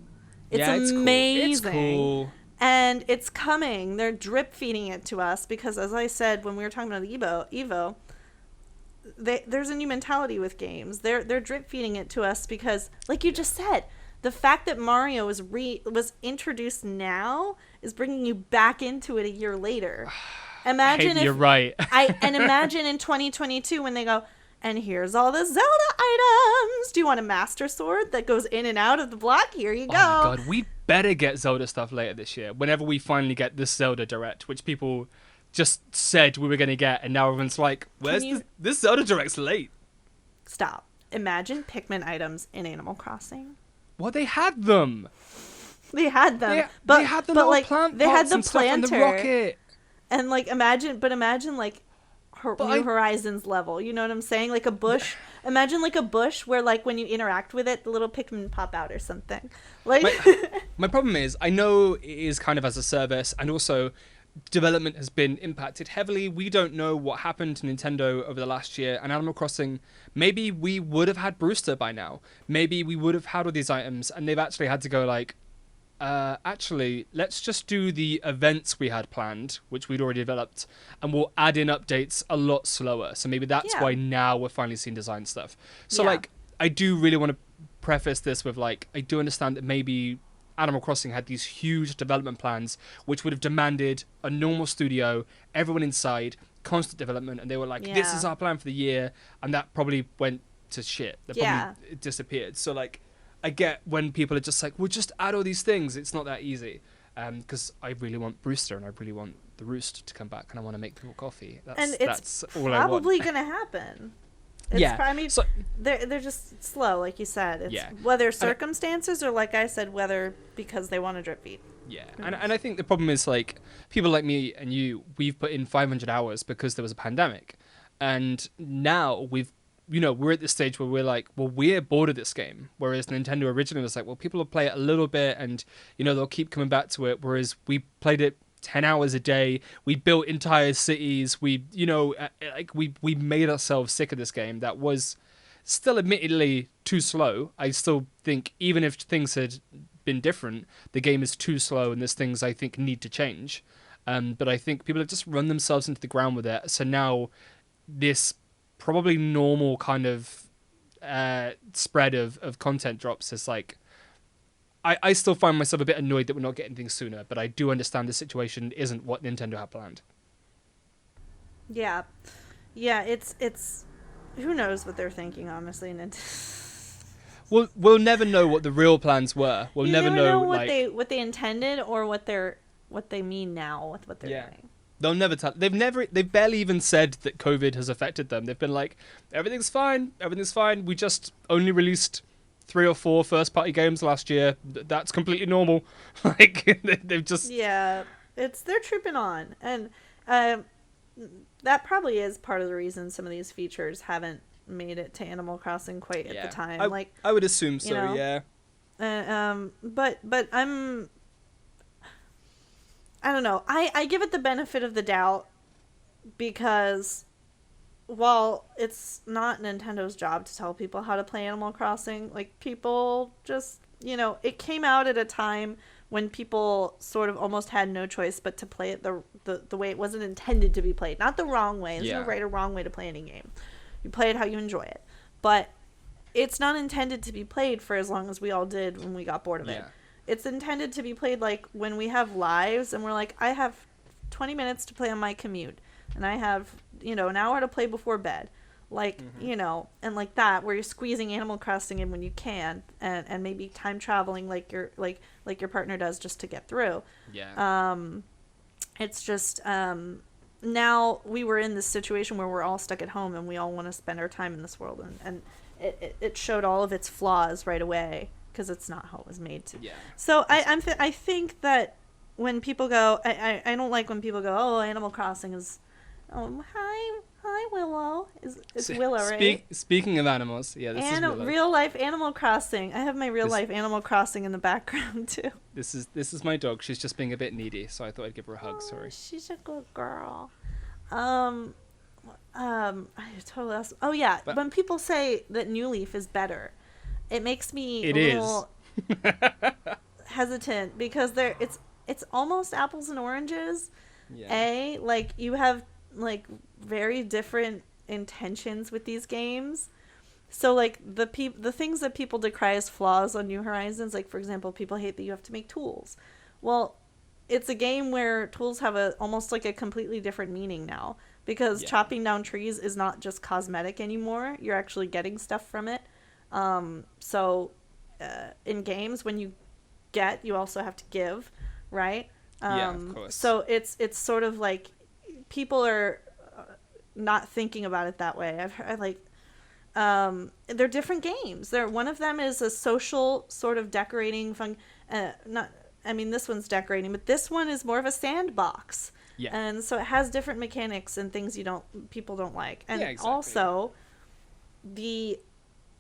It's amazing. It's cool. And it's coming. They're drip feeding it to us because, as I said when we were talking about Evo, there's a new mentality with games. They're drip feeding it to us because, like you just said, the fact that Mario was introduced now is bringing you back into it a year later. Imagine You're right. imagine in 2022 when they go, and here's all the Zelda items. Do you want a Master Sword that goes in and out of the block? Here you go. Oh my god, we better get Zelda stuff later this year. Whenever we finally get this Zelda Direct, which people just said we were going to get, and now everyone's like, where's this Zelda Direct's late? Stop. Imagine Pikmin items in Animal Crossing. Well, they had them. They had them. They had the little like, plant they had the and stuff and the planter. rocket. And like imagine like New Horizons level. You know what I'm saying? Like a bush. Imagine like a bush where like when you interact with it, the little Pikmin pop out or something. Like my problem is I know it is kind of as a service, and also development has been impacted heavily. We don't know what happened to Nintendo over the last year, and Animal Crossing, maybe we would have had Brewster by now. Maybe we would have had all these items, and they've actually had to go like, actually, let's just do the events we had planned, which we'd already developed, and we'll add in updates a lot slower. So maybe that's why now we're finally seeing design stuff. So like, I do really want to preface this with like, I do understand that maybe Animal Crossing had these huge development plans, which would have demanded a normal studio, everyone inside, constant development, and they were like, this is our plan for the year, and that probably went to shit. That probably disappeared. So like, I get when people are just like, we'll just add all these things. It's not that easy. Because I really want Brewster and I really want the Roost to come back and I want to make people coffee. That's all I want. Probably going to happen. They're just slow, like you said. It's whether circumstances or, like I said, whether because they want to drip feed. Yeah, and I think the problem is, like, people like me and you, we've put in 500 hours because there was a pandemic. And now we're at this stage where we're like, well, we're bored of this game. Whereas Nintendo originally was like, well, people will play it a little bit and, they'll keep coming back to it. Whereas we played it 10 hours a day. We built entire cities. We made ourselves sick of this game that was still admittedly too slow. I still think even if things had been different, the game is too slow and there's things I think need to change. But I think people have just run themselves into the ground with it. So now this probably normal kind of spread of content drops is like, I still find myself a bit annoyed that we're not getting things sooner, but I do understand the situation isn't what Nintendo had planned. Yeah, it's who knows what they're thinking, honestly. We'll never know what the real plans were. We'll never know what they intended or what they mean now with what they're doing. They'll never tell. They've barely even said that COVID has affected them. They've been like, everything's fine. We just only released 3 or 4 first-party games last year. That's completely normal. Like they've just they're trooping on, and that probably is part of the reason some of these features haven't made it to Animal Crossing quite at the time. I would assume so. Yeah. But I don't know. I give it the benefit of the doubt because while it's not Nintendo's job to tell people how to play Animal Crossing, like people just, it came out at a time when people sort of almost had no choice but to play it the way it wasn't intended to be played. Not the wrong way. There's no right or wrong way to play any game. You play it how you enjoy it. But it's not intended to be played for as long as we all did when we got bored of it. It's intended to be played like when we have lives and we're like, I have 20 minutes to play on my commute and I have, an hour to play before bed. Like, and like that, where you're squeezing Animal Crossing in when you can and maybe time traveling like your partner does just to get through. Yeah. It's just now we were in this situation where we're all stuck at home and we all want to spend our time in this world and it showed all of its flaws right away. Because it's not how it was made to. Yeah. So I think that when people go, I don't like when people go, oh, Animal Crossing is, hi Willow, is Willow, right? Speaking of animals, this is Willow. Real life Animal Crossing. I have my real life Animal Crossing in the background too. This is my dog. She's just being a bit needy, so I thought I'd give her a hug. Sorry. She's a good girl. I totally lost. Oh yeah, but when people say that New Leaf is better. It makes me a little hesitant because it's almost apples and oranges. Yeah. Like you have like very different intentions with these games. So like the things that people decry as flaws on New Horizons, like for example, people hate that you have to make tools. Well, it's a game where tools have a almost like a completely different meaning now, because chopping down trees is not just cosmetic anymore. You're actually getting stuff from it. So in games, when you get, you also have to give, right? Of course. So it's sort of like people are not thinking about it that way. I've heard, like, they're different games. One of them is a social sort of decorating not, I mean, this one's decorating, but this one is more of a sandbox. Yeah. And so it has different mechanics and things people don't like. And exactly. Also, the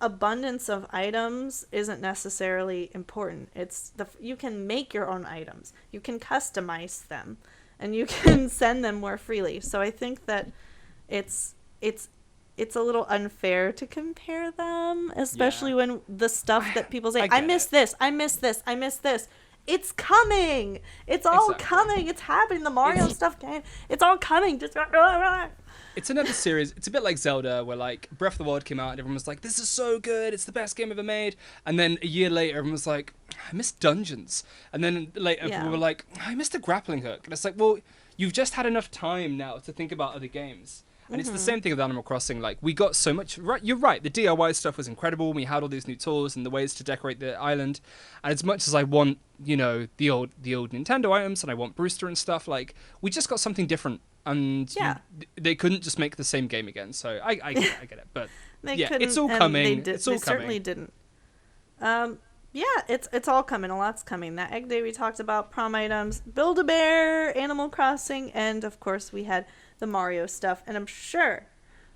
abundance of items isn't necessarily important. It's you can make your own items. You can customize them, and you can send them more freely. So I think that it's a little unfair to compare them, especially when the stuff that people say, I miss this, I miss this, I miss this. It's coming. It's all coming. It's happening. The Mario stuff game. It's all coming. Just it's another series. It's a bit like Zelda, where like Breath of the Wild came out and everyone was like, "This is so good. It's the best game ever made." And then a year later, everyone was like, "I miss dungeons." And then later, people were like, "I missed a grappling hook." And it's like, well, you've just had enough time now to think about other games. And it's the same thing with Animal Crossing. Like, we got so much... Right, you're right. The DIY stuff was incredible. We had all these new tools and the ways to decorate the island. And as much as I want, you know, the old Nintendo items, and I want Brewster and stuff, like, we just got something different. And they couldn't just make the same game again. So I get it. But it's all coming. It's all coming. They certainly didn't. It's all coming. A lot's coming. That Egg Day we talked about, prom items, Build-A-Bear, Animal Crossing, and of course we had the Mario stuff. And I'm sure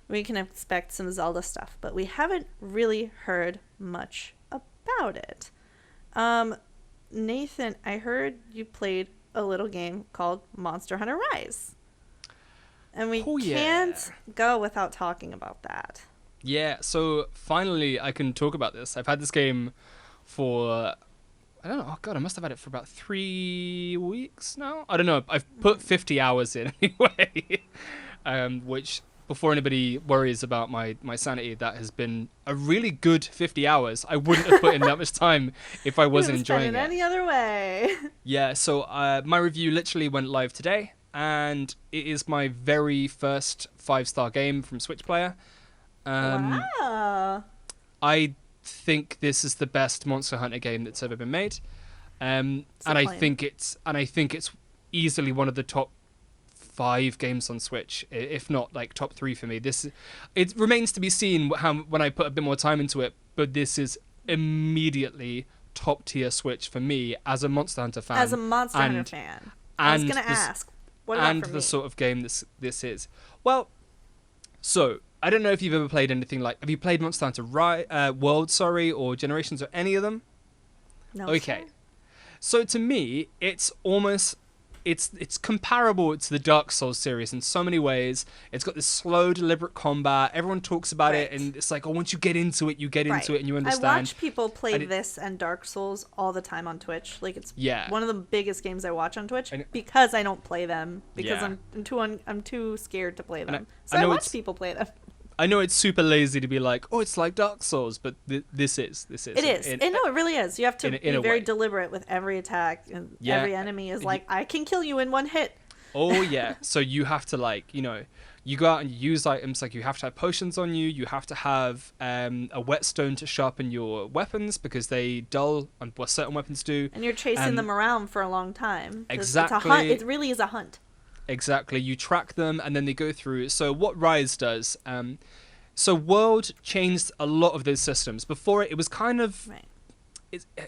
we can expect some Zelda stuff, but we haven't really heard much about it. Nathan, I heard you played a little game called Monster Hunter Rise. And we can't go without talking about that. Yeah, so finally I can talk about this. I've had this game for, I don't know, oh god, I must have had it for about 3 weeks now? I don't know, I've put 50 hours in anyway. Which, before anybody worries about my sanity, that has been a really good 50 hours. I wouldn't have put in that much time if I wasn't enjoying it. Any other way. Yeah, so my review literally went live today, and it is my very first 5-star game from Switch Player. Wow. I think this is the best Monster Hunter game that's ever been made, and I think it's easily one of the top 5 games on Switch, if not like top 3 for me. It remains to be seen when I put a bit more time into it, but this is immediately top tier Switch for me as a Monster Hunter fan. As a Monster Hunter fan, I was gonna ask, what about and for the me? Sort of game this is. Well, so I don't know if you've ever played anything like... Have you played Monster Hunter World, or Generations, or any of them? No. Okay. So to me, it's almost... It's comparable to the Dark Souls series in so many ways. It's got this slow, deliberate combat. Everyone talks about it, and it's like, oh, once you get into it, you get into it and you understand. I watch people play this and Dark Souls all the time on Twitch. Like, it's one of the biggest games I watch on Twitch because I don't play them because I'm too scared to play them. So I watch people play them. I know it's super lazy to be like, oh, it's like Dark Souls, but this is. It is. It really is. You have to be very deliberate with every attack, and every enemy is like, I can kill you in one hit. Oh, yeah. So you have to, like, you know, you go out and use items, like you have to have potions on you, you have to have a whetstone to sharpen your weapons because they dull on what certain weapons do. And you're chasing them around for a long time. Exactly. It's a hunt. It really is a hunt. Exactly. You track them and then they go through. So what Rise does, so World changed a lot of those systems. Before it was kind of,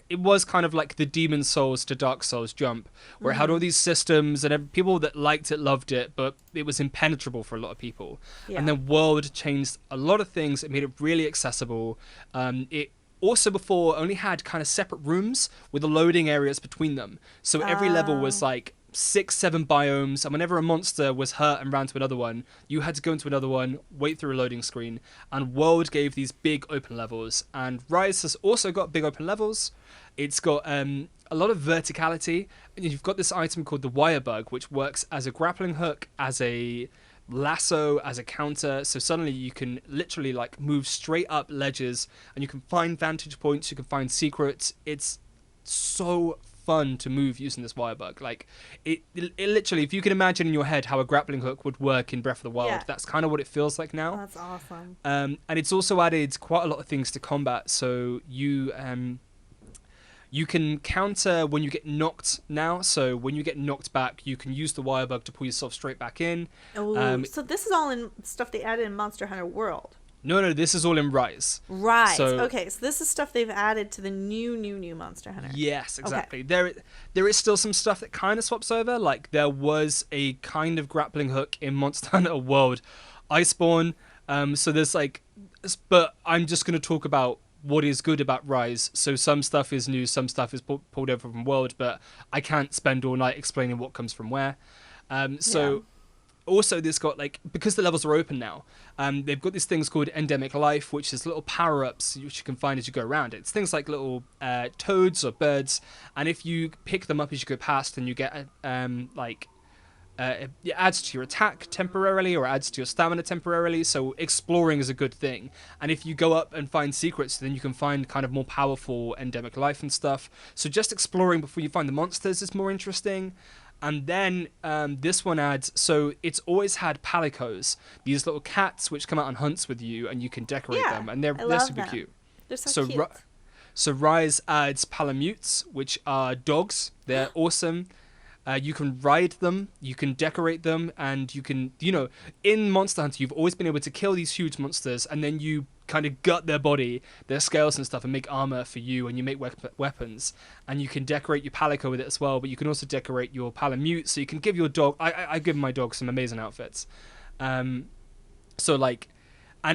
it was kind of like the Demon Souls to Dark Souls jump, where it had all these systems and people that liked it loved it, but it was impenetrable for a lot of people. Yeah. And then World changed a lot of things. It made it really accessible. It also before only had kind of separate rooms with the loading areas between them. So every level was like 6-7 biomes, and whenever a monster was hurt and ran to another one, you had to go into another one, wait through a loading screen. And World gave these big open levels, and Rise has also got big open levels. It's got a lot of verticality, and you've got this item called the wire bug, which works as a grappling hook, as a lasso, as a counter. So suddenly you can literally like move straight up ledges, and you can find vantage points, you can find secrets. It's so fun to move using this wire bug. Like, it literally, if you can imagine in your head how a grappling hook would work in Breath of the Wild, that's kind of what it feels like now. That's awesome. And it's also added quite a lot of things to combat. So you can counter when you get knocked now. So when you get knocked back, you can use the wire bug to pull yourself straight back in. Oh, so this is all in stuff they added in Monster Hunter World. No, this is all in Rise. Rise. So, okay, so this is stuff they've added to the new Monster Hunter. Yes, exactly. Okay. There is still some stuff that kind of swaps over. Like, there was a kind of grappling hook in Monster Hunter World, Iceborne. So there's but I'm just going to talk about what is good about Rise. So some stuff is new, some stuff is pulled over from World, but I can't spend all night explaining what comes from where. Also, this got, because the levels are open now, they've got these things called endemic life, which is little power-ups which you can find as you go around. It's things like little toads or birds, and if you pick them up as you go past, then you get, it adds to your attack temporarily or adds to your stamina temporarily, so exploring is a good thing. And if you go up and find secrets, then you can find kind of more powerful endemic life and stuff. So just exploring before you find the monsters is more interesting. And then this one adds, so it's always had palicos, these little cats which come out on hunts with you, and you can decorate them, and they're super cute. They're so cute. So Rise adds palamutes, which are dogs. They're awesome. You can ride them, you can decorate them, and you can, in Monster Hunter, you've always been able to kill these huge monsters, and then you kind of gut their body, their scales and stuff, and make armor for you, and you make weapons. And you can decorate your palico with it as well, but you can also decorate your palamute, so you can give your dog, I give my dog some amazing outfits. And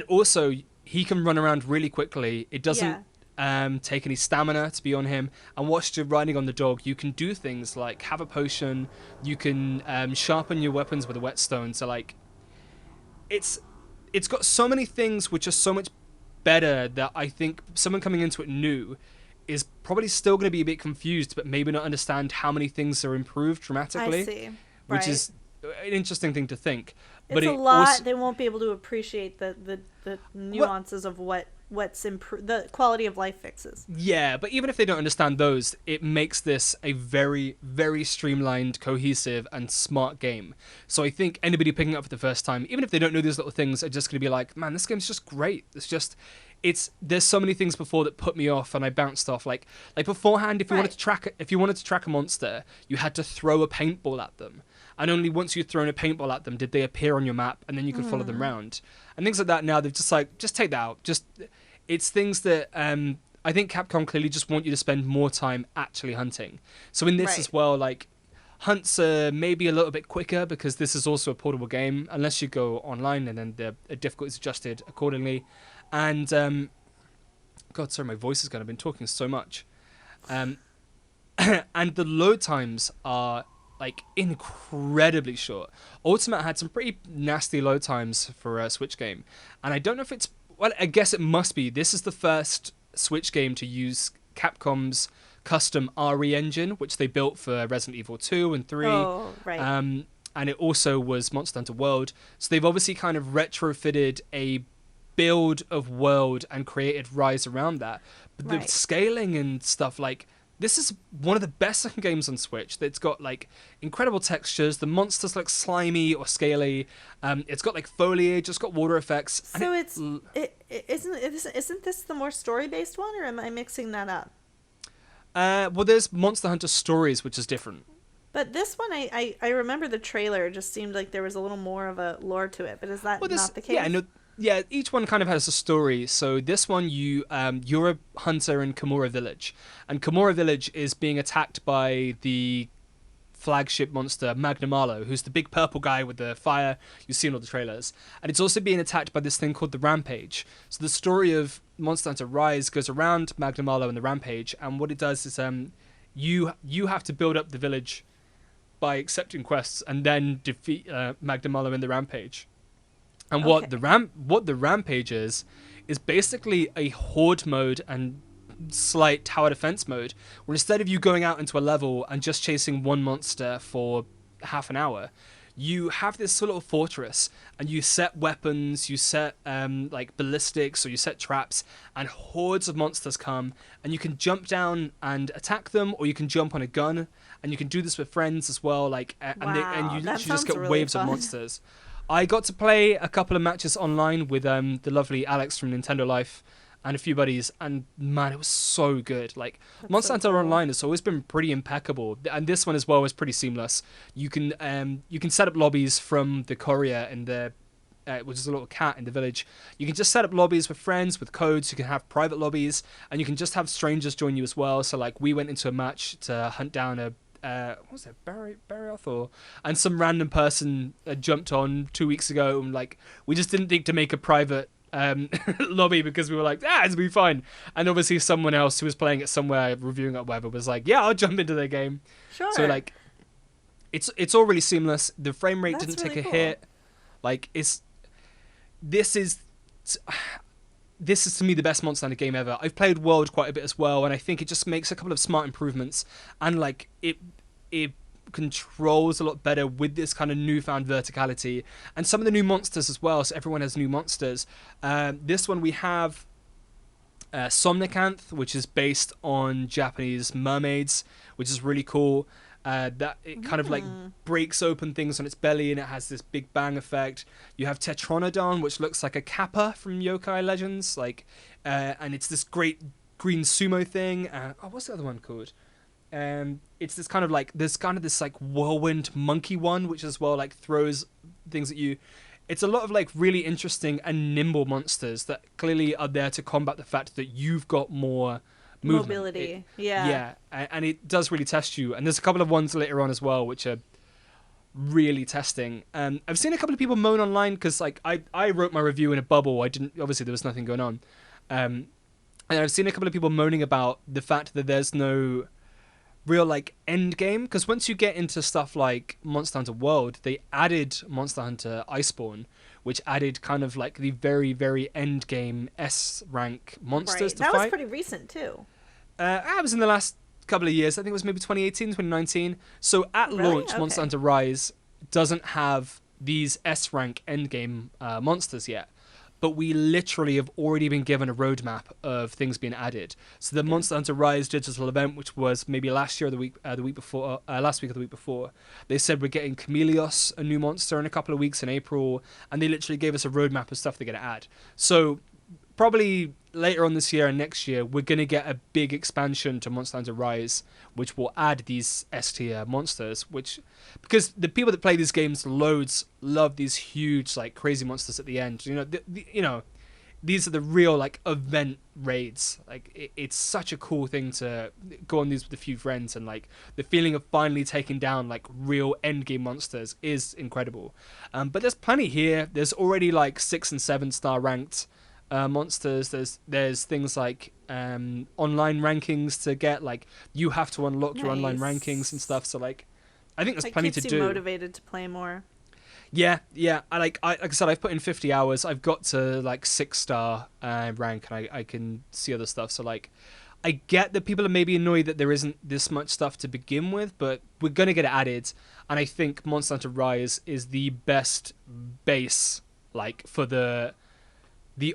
also, he can run around really quickly. It doesn't take any stamina to be on him, and whilst you're riding on the dog, you can do things like have a potion, you can sharpen your weapons with a whetstone. So it's got so many things which are so much better that I think someone coming into it new is probably still going to be a bit confused, but maybe not understand how many things are improved dramatically. I see. Which is an interesting thing to think. It's a lot. They won't be able to appreciate the nuances of what's improved, the quality of life fixes. Yeah, but even if they don't understand those, it makes this a very, very streamlined, cohesive, and smart game. So I think anybody picking it up for the first time, even if they don't know these little things, are just going to be like, man, this game's just great. There's so many things before that put me off, and I bounced off. Like beforehand, if you wanted to track a monster, you had to throw a paintball at them. And only once you'd thrown a paintball at them did they appear on your map, and then you could follow them around. And things like that now, they've just take that out. It's things that I think Capcom clearly just want you to spend more time actually hunting. So in this as well, hunts are maybe a little bit quicker because this is also a portable game, unless you go online, and then the difficulty is adjusted accordingly. And God, sorry, my voice is gone. I've been talking so much. And the load times are incredibly short. Ultimate had some pretty nasty load times for a Switch game, and I don't know if it's, well, I guess it must be. This is the first Switch game to use Capcom's custom RE engine, which they built for Resident Evil 2 and 3. Oh, right. And it also was Monster Hunter World. So they've obviously kind of retrofitted a build of world and created Rise around that. But the scaling and stuff, this is one of the best looking games on Switch. It's got incredible textures. The monsters look slimy or scaly. It's got foliage. It's got water effects. So isn't this the more story based one, or am I mixing that up? Well, there's Monster Hunter Stories, which is different. But this one, I remember the trailer just seemed like there was a little more of a lore to it. But is that not the case? Yeah, no. Yeah, each one kind of has a story. So this one, you're a hunter in Kimura Village, and Kimura Village is being attacked by the flagship monster Magnamalo, who's the big purple guy with the fire you see in all the trailers, and it's also being attacked by this thing called the Rampage. So the story of Monster Hunter Rise goes around Magnamalo and the Rampage, and what it does is you have to build up the village by accepting quests and then defeat Magnamalo in the Rampage. And what the Rampage is basically a horde mode and slight tower defense mode, where instead of you going out into a level and just chasing one monster for half an hour, you have this sort of fortress, and you set weapons, you set like ballistics, or you set traps, and hordes of monsters come, and you can jump down and attack them, or you can jump on a gun, and you can do this with friends as well. Like, and you That literally just sounds get really waves fun. of monsters. I got to play a couple of matches online with the lovely Alex from Nintendo Life and a few buddies, and man, it was so good. Like, That's Monster so Hunter cool. Online has always been pretty impeccable, and this one as well was pretty seamless. You can set up lobbies from the courier in the which is a little cat in the village. You can just set up lobbies with friends with codes. You can have private lobbies, and you can just have strangers join you as well. So like we went into a match to hunt down a what was it, Barrioth, or and some random person jumped on 2 weeks ago, and like we just didn't think to make a private lobby because we were like, it'll be fine. And obviously someone else who was playing it somewhere, reviewing it, whatever, was like, yeah, I'll jump into their game. Sure. So like, it's all really seamless. The frame rate That's didn't really take a cool. hit. Like this is to me the best Monster Hunter game ever. I've played World quite a bit as well, and I think it just makes a couple of smart improvements, and like it controls a lot better with this kind of newfound verticality and some of the new monsters as well. So everyone has new monsters. This one we have Somnicanth, which is based on Japanese mermaids, which is really cool. That it kind of like breaks open things on its belly, and it has this big bang effect. You have Tetranodon, which looks like a kappa from Yokai Legends, like, and it's this great green sumo thing. What's the other one called? It's this kind of like this like whirlwind monkey one, which as well like throws things at you. It's a lot of like really interesting and nimble monsters that clearly are there to combat the fact that you've got more movement. Mobility. Yeah. And it does really test you. And there's a couple of ones later on as well which are really testing. I've seen a couple of people moan online because like I wrote my review in a bubble. Obviously there was nothing going on. And I've seen a couple of people moaning about the fact that there's no real like end game, because once you get into stuff like Monster Hunter World, they added Monster Hunter Iceborne, which added kind of like the very, very end game S rank monsters to that fight. was pretty recent too. That was in the last couple of years. I think it was maybe 2018, 2019. So at Really? launch, Monster Hunter Rise doesn't have these S rank end game monsters yet. But we literally have already been given a roadmap of things being added. So the Monster Hunter Rise digital event, which was maybe last year or the week before, last week or the week before, they said we're getting Chameleos, a new monster, in a couple of weeks in April, and they literally gave us a roadmap of stuff they're going to add. So probably later on this year and next year, we're going to get a big expansion to Monster Hunter Rise, which will add these S tier monsters, because the people that play these games loads love these huge, like, crazy monsters at the end. These are the real, like, event raids. Like, it's such a cool thing to go on these with a few friends, and, like, the feeling of finally taking down, like, real endgame monsters is incredible. But there's plenty here. There's already, like, 6 and 7 star ranked monsters. There's things like online rankings to get. Like, you have to unlock your online rankings and stuff. So, like, I think there's plenty to do. Keeps you motivated to play more. Yeah. Like I said, I've put in 50 hours. I've got to like 6-star rank, and I can see other stuff. So like, I get that people are maybe annoyed that there isn't this much stuff to begin with, but we're gonna get it added. And I think Monster Hunter Rise is the best base, like, for the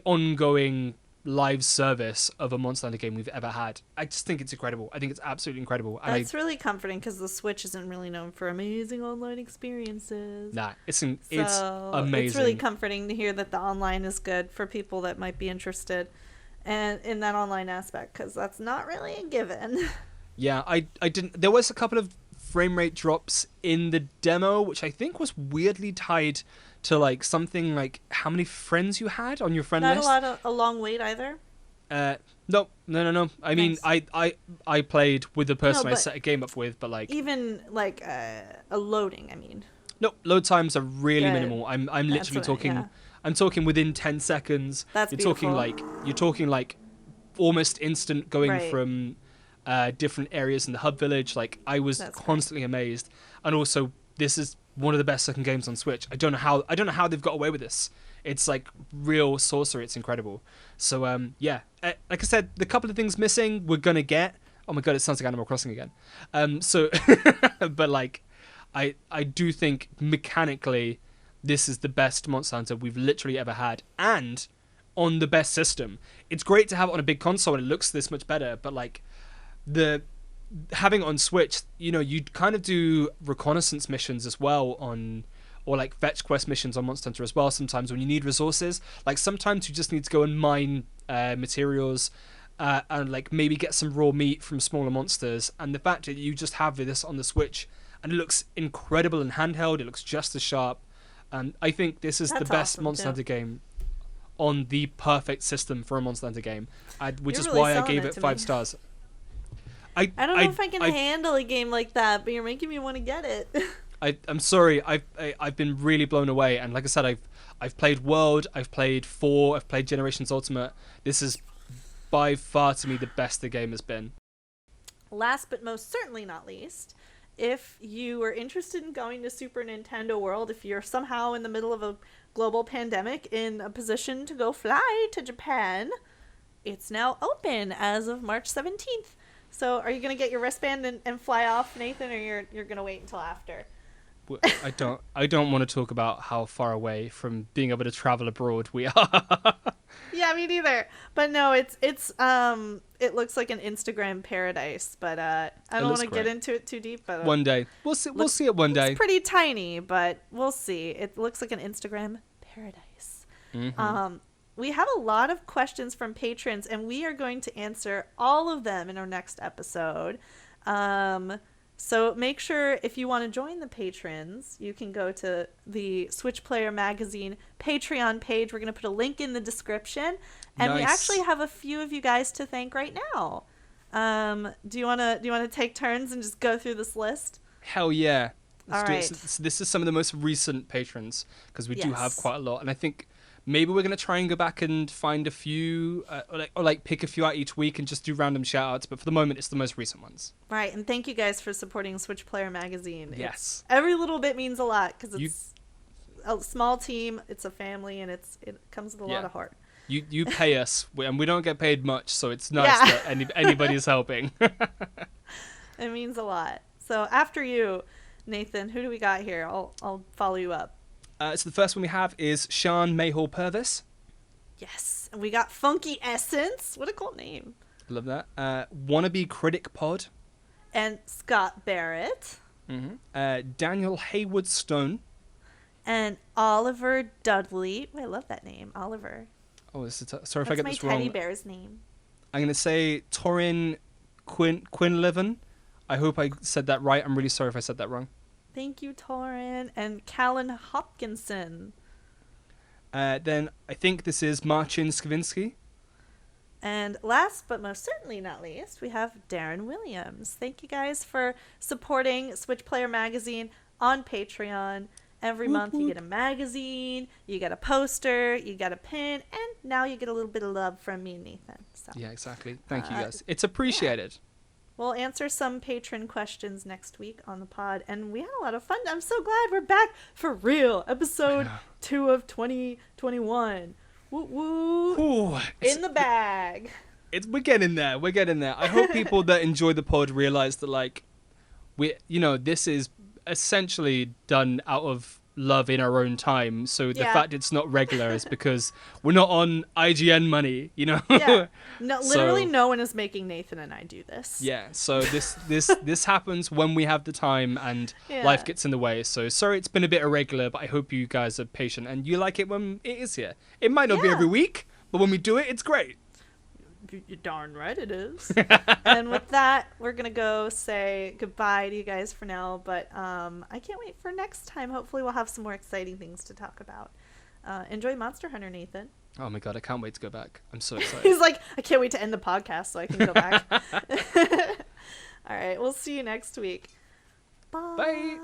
ongoing live service of a Monster Hunter game we've ever had. I just think it's incredible. I think it's absolutely incredible. And That's really comforting, because the Switch isn't really known for amazing online experiences. Nah, it's amazing. It's really comforting to hear that the online is good for people that might be interested and in that online aspect, because that's not really a given. Yeah, I didn't. There was a couple of frame rate drops in the demo, which I think was weirdly tied to like something like how many friends you had on your friend list. Not a long wait either. No. I mean, I played with the person I but set a game up with, but like even like a loading. I mean, no, load times are really Good. minimal. I'm literally talking. Yeah. I'm talking within 10 seconds. That's you're beautiful. you're talking like almost instant going Right. from different areas in the hub village. Like, I was That's constantly amazed. And also, this is one of the best second games on Switch. I don't know how they've got away with this. It's like real sorcery. It's incredible. So yeah, like I said, the couple of things missing we're gonna get. Oh my god, it sounds like Animal Crossing again. But like, I do think mechanically this is the best Monster Hunter we've literally ever had, and on the best system. It's great to have it on a big console and it looks this much better, but like the having it on Switch, you know, you'd kind of do reconnaissance missions as well on, or like fetch quest missions on Monster Hunter as well sometimes when you need resources. Like sometimes you just need to go and mine materials and like maybe get some raw meat from smaller monsters, and the fact that you just have this on the Switch and it looks incredible in handheld, it looks just as sharp. I think this is the best awesome, Monster too. Hunter game on the perfect system for a Monster Hunter game, which You're is really why I selling gave it it to 5 me. stars. I don't know if I can handle a game like that, but you're making me want to get it. I'm sorry. I've been really blown away, and like I said, I've played World, I've played 4, I've played Generations Ultimate. This is by far to me the best the game has been. Last but most certainly not least, if you are interested in going to Super Nintendo World, if you're somehow in the middle of a global pandemic in a position to go fly to Japan, it's now open as of March 17th. So are you going to get your wristband and fly off, Nathan, or you're going to wait until after? I don't want to talk about how far away from being able to travel abroad we are. Yeah, me neither. But no, it looks like an Instagram paradise, but I don't want to get into it too deep, but one day. We'll see it one day. It's pretty tiny, but we'll see. It looks like an Instagram paradise. Mm-hmm. We have a lot of questions from patrons, and we are going to answer all of them in our next episode. So make sure if you want to join the patrons, you can go to the Switch Player Magazine Patreon page. We're going to put a link in the description. And we actually have a few of you guys to thank right now. Do you want to take turns and just go through this list? Hell yeah. All right. So this is some of the most recent patrons, because we do have quite a lot, and I think maybe we're going to try and go back and find a few, or pick a few out each week and just do random shout-outs. But for the moment, it's the most recent ones. Right, and thank you guys for supporting Switch Player Magazine. Yes. Every little bit means a lot, because it's a small team, it's a family, and it comes with a lot of heart. You pay us, and we don't get paid much, so it's nice that anybody's helping. It means a lot. So after you, Nathan, who do we got here? I'll follow you up. So the first one we have is Sean Mayhall Purvis. Yes, and we got Funky Essence. What a cool name. Love that. Wannabe Critic Pod. And Scott Barrett. Mm-hmm. Daniel Haywood Stone. And Oliver Dudley. Oh, I love that name, Oliver. Oh, sorry if I get this wrong. That's my teddy bear's name. I'm going to say Torin Quinlivan. I hope I said that right. I'm really sorry if I said that wrong. Thank you, Torin. And Callan Hopkinson. Then I think this is Marcin Skavinsky. And last but most certainly not least, we have Darren Williams. Thank you guys for supporting Switch Player Magazine on Patreon. Every month you get a magazine, you get a poster, you get a pin, and now you get a little bit of love from me and Nathan. So, yeah, exactly. Thank you guys. It's appreciated. Yeah. We'll answer some patron questions next week on the pod, and we had a lot of fun. I'm so glad we're back for real. Episode 2 of 2021. Woo woo. Ooh, in the bag. We're getting there. We're getting there. I hope people that enjoy the pod realize that, this is essentially done out of love in our own time. So the fact it's not regular is because we're not on IGN money, Yeah. No, literally no one is making Nathan and I do this. Yeah. So this happens when we have the time and life gets in the way. So sorry it's been a bit irregular, but I hope you guys are patient and you like it when it is here. It might not be every week, but when we do it, it's great. You're darn right it is. And with that, we're going to go say goodbye to you guys for now. But I can't wait for next time. Hopefully we'll have some more exciting things to talk about. Enjoy Monster Hunter, Nathan. Oh my god, I can't wait to go back. I'm so excited. He's like, I can't wait to end the podcast so I can go back. All right, we'll see you next week. Bye. Bye.